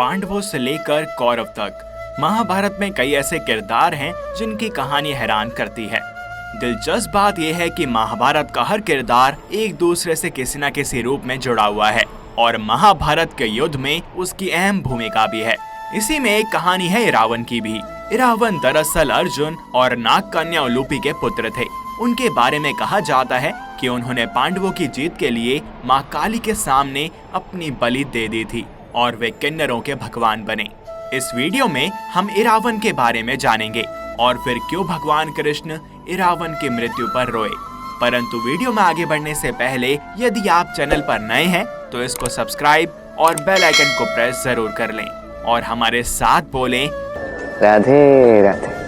पांडवों से लेकर कौरव तक महाभारत में कई ऐसे किरदार हैं जिनकी कहानी हैरान करती है। दिलचस्प बात यह है कि महाभारत का हर किरदार एक दूसरे से किसी न किसी रूप में जुड़ा हुआ है और महाभारत के युद्ध में उसकी अहम भूमिका भी है। इसी में एक कहानी है इरावन की भी। इरावन दरअसल अर्जुन और नाग कन्या उलूपी के पुत्र थे। उनके बारे में कहा जाता है कि उन्होंने पांडवों की जीत के लिए माँ काली के सामने अपनी बलि दे दी थी और वे किन्नरों के भगवान बने। इस वीडियो में हम इरावन के बारे में जानेंगे और फिर क्यों भगवान कृष्ण इरावन की मृत्यु पर रोए। परंतु वीडियो में आगे बढ़ने से पहले यदि आप चैनल पर नए हैं तो इसको सब्सक्राइब और बेल आइकन को प्रेस जरूर कर लें और हमारे साथ बोलें राधे राधे।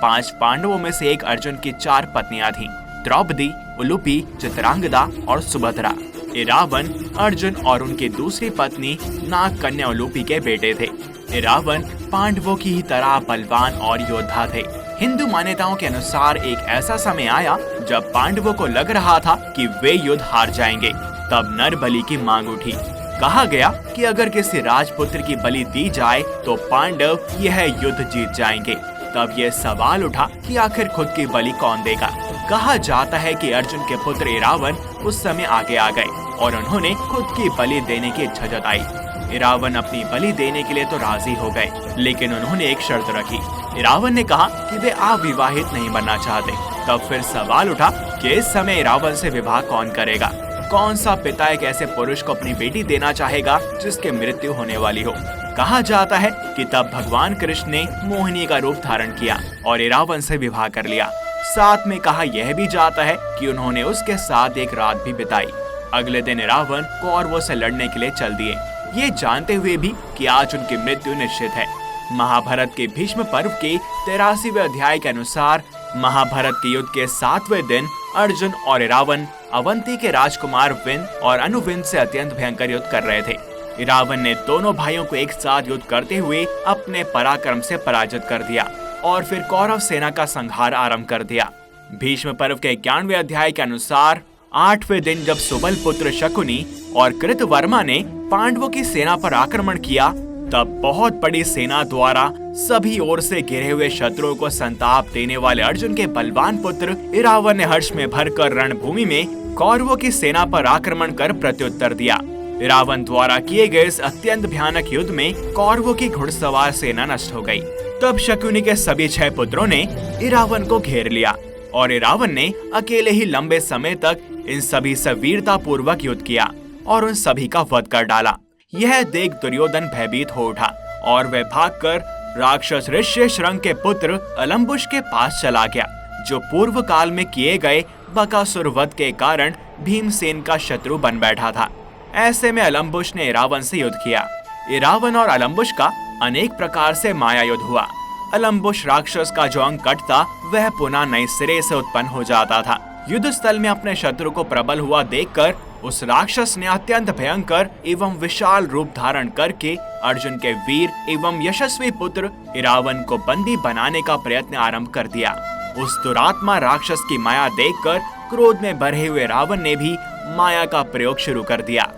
5 पांडवों में से एक अर्जुन की 4 पत्नियां थीं, द्रौपदी, उलूपी, चित्रांगदा और सुभद्रा। इरावन अर्जुन और उनकी दूसरी पत्नी नाग कन्या उलूपी के बेटे थे। इरावन पांडवों की ही तरह बलवान और योद्धा थे। हिंदू मान्यताओं के अनुसार एक ऐसा समय आया जब पांडवों को लग रहा था कि वे युद्ध हार जाएंगे। तब नर बलि की मांग उठी। कहा गया कि अगर किसी राजपुत्र की बलि दी जाए तो पांडव यह युद्ध जीत जाएंगे। तब यह सवाल उठा कि आखिर खुद की बलि कौन देगा। कहा जाता है कि अर्जुन के पुत्र इरावन उस समय आगे आ गए और उन्होंने खुद की बलि देने की इच्छा जताई। इरावन अपनी बलि देने के लिए तो राजी हो गए, लेकिन उन्होंने एक शर्त रखी। इरावन ने कहा कि वे अविवाहित नहीं बनना चाहते। तब फिर सवाल उठा कि इस समय इरावन से विवाह कौन करेगा। कौन सा पिता एक ऐसे पुरुष को अपनी बेटी देना चाहेगा जिसके मृत्यु होने वाली हो। कहा जाता है कि तब भगवान कृष्ण ने मोहिनी का रूप धारण किया और इरावन से विवाह कर लिया। साथ में कहा यह भी जाता है कि उन्होंने उसके साथ एक रात भी बिताई। अगले दिन इरावन कौरवों से लड़ने के लिए चल दिए, ये जानते हुए भी कि आज उनकी मृत्यु निश्चित है। महाभारत के भीष्म पर्व के 83वें अध्याय के अनुसार महाभारत के युद्ध के 7वें दिन अर्जुन और इरावन अवंती के राजकुमार विन और अनुविन से अत्यंत भयंकर युद्ध कर रहे थे। इरावन ने दोनों भाइयों को एक साथ युद्ध करते हुए अपने पराक्रम से पराजित कर दिया और फिर कौरव सेना का संहार आरंभ कर दिया। भीष्म पर्व के 91वें अध्याय के अनुसार 8वें दिन जब सुबल पुत्र शकुनी और कृतवर्मा ने पांडवों की सेना पर आक्रमण किया, तब बहुत बड़ी सेना द्वारा सभी ओर से घिरे हुए शत्रुओं को संताप देने वाले अर्जुन के बलवान पुत्र इरावन ने हर्ष में भरकर रणभूमि में कौरवों की सेना पर आक्रमण कर प्रत्युत्तर दिया। इरावन द्वारा किए गए इस अत्यंत भयानक युद्ध में कौरवों की घुड़सवार सेना नष्ट हो गई। तब शकुनी के सभी 6 पुत्रों ने इरावन को घेर लिया और इरावन ने अकेले ही लंबे समय तक इन सभी से वीरता पूर्वक युद्ध किया और उन सभी का वध कर डाला। यह देख दुर्योधन भयभीत हो उठा और वह भागकर राक्षस ऋष्यशृंग के पुत्र अलम्बुश के पास चला गया, जो पूर्व काल में किए गए बकासुर वध के कारण भीमसेन का शत्रु बन बैठा था। ऐसे में अलम्बुश ने इरावन से युद्ध किया। इरावन और अलम्बुश का अनेक प्रकार से माया युद्ध हुआ। अलम्बुश राक्षस का जो अंग कटता वह पुनः नए सिरे से उत्पन्न हो जाता था। युद्ध स्थल में अपने शत्रु को प्रबल हुआ देखकर उस राक्षस ने अत्यंत भयंकर एवं विशाल रूप धारण करके अर्जुन के वीर एवं यशस्वी पुत्र इरावन को बंदी बनाने का प्रयत्न आरंभ कर दिया। उस दुरात्मा राक्षस की माया देखकर क्रोध में भरे हुए रावण ने भी माया का प्रयोग शुरू कर दिया।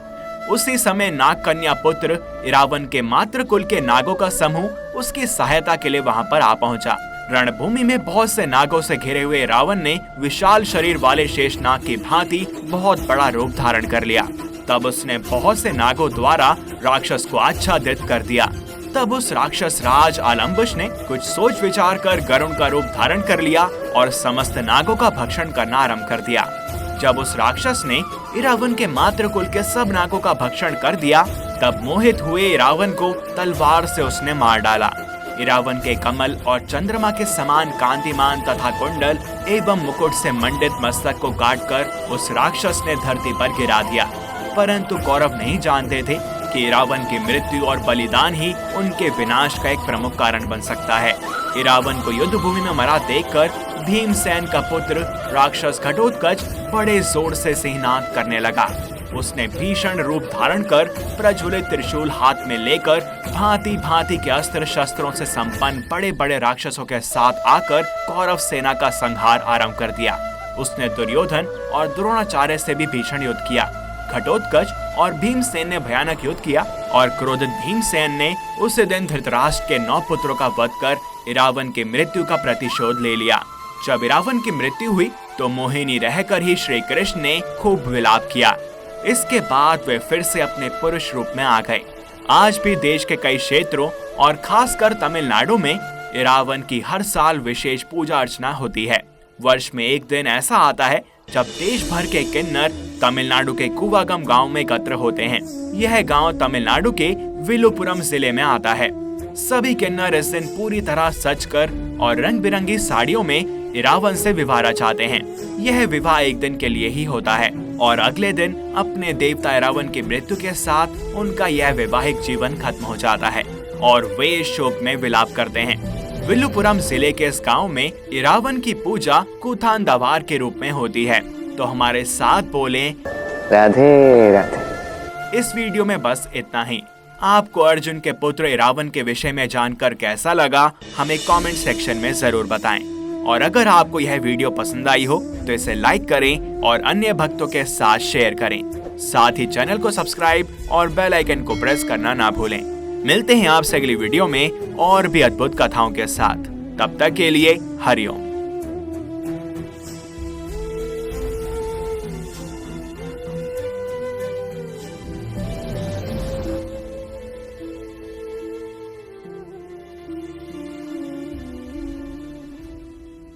उसी समय नाग कन्या पुत्र इरावन के मातृ कुल के नागों का समूह उसकी सहायता के लिए वहां पर आ पहुंचा। रणभूमि में बहुत से नागों से घिरे हुए रावण ने विशाल शरीर वाले शेषनाग की भांति बहुत बड़ा रूप धारण कर लिया। तब उसने बहुत से नागों द्वारा राक्षस को आच्छादित कर दिया। तब उस राक्षस राज अलम्बुश ने कुछ सोच विचार कर गरुण का रूप धारण कर लिया और समस्त नागों का भक्षण करना आरंभ कर दिया। जब उस राक्षस ने इरावन के मातृकुल के सब नागों का भक्षण कर दिया, तब मोहित हुए इरावन को तलवार से उसने मार डाला। इरावन के कमल और चंद्रमा के समान कांतिमान तथा कुंडल एवं मुकुट से मंडित मस्तक को काटकर उस राक्षस ने धरती पर गिरा दिया। परंतु कौरव नहीं जानते थे कि इरावन की मृत्यु और बलिदान ही उनके विनाश का एक प्रमुख कारण बन सकता है। इरावन को युद्ध भूमि में मरा देखकर भीमसेन का पुत्र राक्षस घटोत्कच बड़े जोर से सिंहनाद करने लगा। उसने भीषण रूप धारण कर प्रज्वलित त्रिशूल हाथ में लेकर भांति भांति के अस्त्र शस्त्रों से संपन्न बड़े बड़े राक्षसों के साथ आकर कौरव सेना का संहार आरंभ कर दिया। उसने दुर्योधन और द्रोणाचार्य से भी भीषण युद्ध किया। घटोत्कच और भीमसेन ने भयानक युद्ध किया और क्रोधित भीमसेन ने उसी दिन धृतराष्ट्र के 9 पुत्रों का वध कर इरावन की मृत्यु का प्रतिशोध ले लिया। जब इरावन की मृत्यु हुई तो मोहिनी रहकर ही श्री कृष्ण ने खूब विलाप किया। इसके बाद वे फिर से अपने पुरुष रूप में आ गए। आज भी देश के कई क्षेत्रों और खासकर तमिलनाडु में इरावन की हर साल विशेष पूजा अर्चना होती है। वर्ष में एक दिन ऐसा आता है जब देश भर के किन्नर तमिलनाडु के कुवागम गांव में एकत्र होते हैं। यह गांव तमिलनाडु के विलुपुरम जिले में आता है। सभी किन्नर इस दिन पूरी तरह सजकर और रंग बिरंगी साड़ियों में इरावन से विवाह रचाते हैं। यह विवाह एक दिन के लिए ही होता है और अगले दिन अपने देवता इरावन की मृत्यु के साथ उनका यह वैवाहिक जीवन खत्म हो जाता है और वे शोक में विलाप करते हैं। विलुपुरम जिले के इस गांव में इरावन की पूजा कुथांदावार के रूप में होती है। तो हमारे साथ बोलें राधे राधे। इस वीडियो में बस इतना ही। आपको अर्जुन के पुत्र इरावन के विषय में जानकर कैसा लगा हमें कमेंट सेक्शन में जरूर बताएं। और अगर आपको यह वीडियो पसंद आई हो तो इसे लाइक करें और अन्य भक्तों के साथ शेयर करें। साथ ही चैनल को सब्सक्राइब और बेल आइकन को प्रेस करना ना भूलें। मिलते हैं आपसे अगली वीडियो में और भी अद्भुत कथाओं के साथ। तब तक के लिए हरिओम।